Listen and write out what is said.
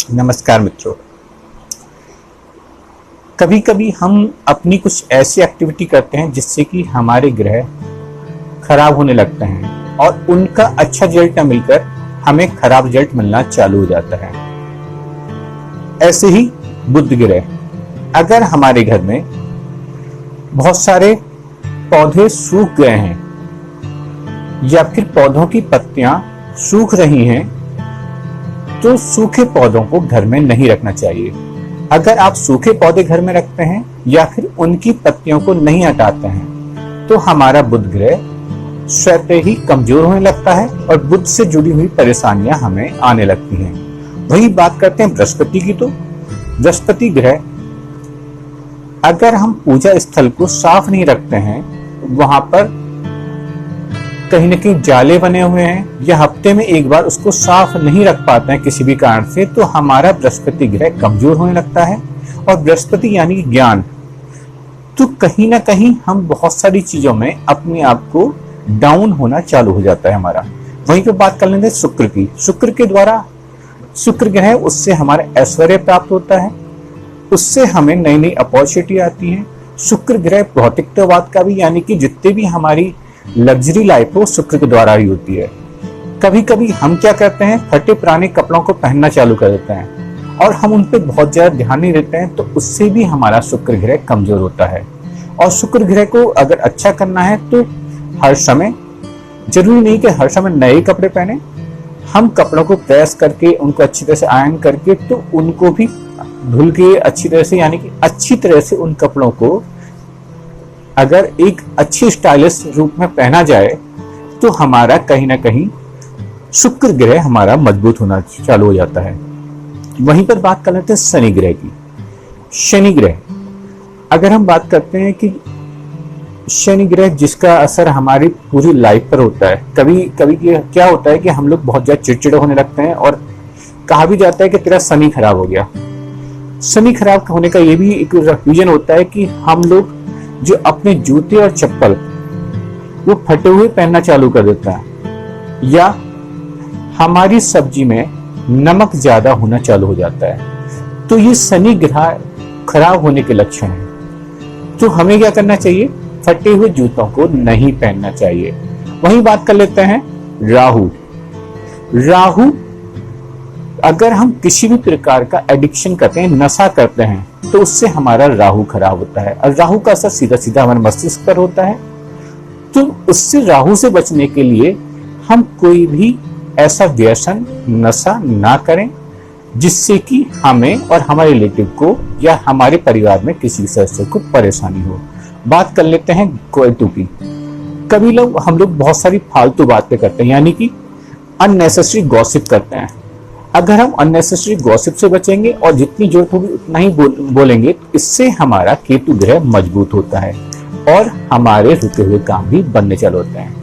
नमस्कार मित्रों। कभी कभी हम अपनी कुछ ऐसी एक्टिविटी करते हैं जिससे कि हमारे ग्रह खराब होने लगते हैं और उनका अच्छा रिजल्ट न मिलकर हमें खराब रिजल्ट मिलना चालू हो जाता है। ऐसे ही बुध ग्रह, अगर हमारे घर में बहुत सारे पौधे सूख गए हैं या फिर पौधों की पत्तियां सूख रही हैं, तो सूखे पौधों को घर में नहीं रखना चाहिए। अगर आप सूखे पौधे घर में रखते हैं या फिर उनकी पत्तियों को नहीं हटाते हैं तो हमारा बुध ग्रह स्वतः ही कमजोर होने लगता है और बुध से जुड़ी हुई परेशानियां हमें आने लगती हैं। वही बात करते हैं बृहस्पति की, तो बृहस्पति ग्रह अगर हम पूजा स्थल को साफ नहीं रखते हैं, वहां पर कहीं न कहीं जाले बने हुए हैं या हफ्ते में एक बार उसको साफ नहीं रख पाते हैं किसी भी कारण से, तो हमारा बृहस्पति ग्रह कमजोर होने लगता है। और बृहस्पति यानी ज्ञान, तो कहीं ना कहीं हम बहुत सारी चीजों में अपने आप को डाउन होना चालू हो जाता है हमारा। वहीं पे बात कर लेंगे शुक्र की। शुक्र के द्वारा शुक्र ग्रह, उससे हमारा ऐश्वर्य प्राप्त होता है, उससे हमें नई नई अपॉर्चुनिटी आती है। शुक्र ग्रह भौतिकतावाद का भी, यानी कि जितने भी हमारी लग्जरी लाइफ हो शुक्र के द्वारा ही होती है। कभी कभी हम क्या करते हैं, फटे पुराने कपड़ों को पहनना चालू कर देते हैं और हम उन पे बहुत ज्यादा ध्यान नहीं देते हैं, तो उससे भी हमारा शुक्र ग्रह कमजोर होता है। और शुक्र ग्रह को अगर अच्छा करना है तो हर समय, जरूरी नहीं कि हर समय नए कपड़े पहने, हम कपड़ों को प्रेस करके उनको अच्छी तरह से आयरन करके तो उनको भी धुल के अच्छी तरह से, यानी कि अच्छी तरह से उन कपड़ों को अगर एक अच्छी स्टाइलिश रूप में पहना जाए तो हमारा कहीं ना कहीं शुक्र ग्रह हमारा मजबूत होना चालू हो जाता है। वहीं पर बात कर लेते हैं शनि ग्रह की। शनि ग्रह, अगर हम बात करते हैं कि शनि ग्रह जिसका असर हमारी पूरी लाइफ पर होता है, कभी कभी क्या होता है कि हम लोग बहुत ज्यादा चिड़चिड़े होने लगते हैं और कहा भी जाता है कि तेरा शनि खराब हो गया। शनि खराब होने का ये भी एक रीजन होता है कि हम लोग जो अपने जूते और चप्पल वो फटे हुए पहनना चालू कर देता है, या हमारी सब्जी में नमक ज्यादा होना चालू हो जाता है, तो ये शनि ग्रह खराब होने के लक्षण हैं। तो हमें क्या करना चाहिए, फटे हुए जूतों को नहीं पहनना चाहिए। वहीं बात कर लेते हैं राहु। राहु, अगर हम किसी भी प्रकार का एडिक्शन करते हैं, नशा करते हैं, तो उससे हमारा राहु खराब होता है और राहु का असर सीधा सीधा हमारे मस्तिष्क पर होता है। तो उससे, राहु से बचने के लिए हम कोई भी ऐसा व्यसन, नशा ना करें जिससे कि हमें और हमारे रिलेटिव को या हमारे परिवार में किसी सदस्य को परेशानी हो। बात कर लेते हैं केतु की। कभी हम लोग बहुत सारी फालतू बातें करते हैं, यानी कि अननेसेसरी गॉसिप करते हैं। अगर हम अननेसेसरी गॉसिप से बचेंगे और जितनी जरूरत होगी उतना ही बोलेंगे, तो इससे हमारा केतु ग्रह मजबूत होता है और हमारे रुके हुए काम भी बनने चालू होते हैं।